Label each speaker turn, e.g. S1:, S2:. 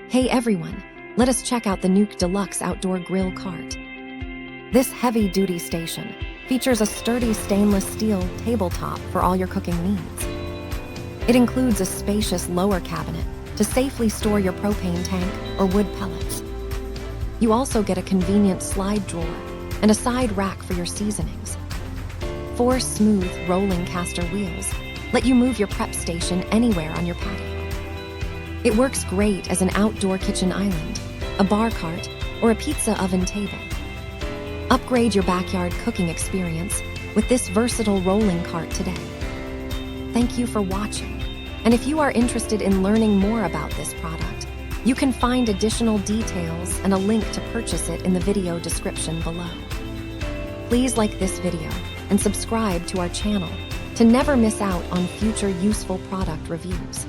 S1: Hey everyone, let us check out the NUUK Deluxe outdoor grill cart. This heavy-duty station features a sturdy stainless steel tabletop for all your cooking needs. It includes a spacious lower cabinet to safely store your propane tank or wood pellets. You also get a convenient slide drawer and a side rack for your seasonings. 4 smooth rolling caster wheels let you move your prep station anywhere on your patio. It works great as an outdoor kitchen island, a bar cart, or a pizza oven table. Upgrade your backyard cooking experience with this versatile rolling cart today. Thank you for watching, and if you are interested in learning more about this product, you can find additional details and a link to purchase it in the video description below. Please like this video and subscribe to our channel to never miss out on future useful product reviews.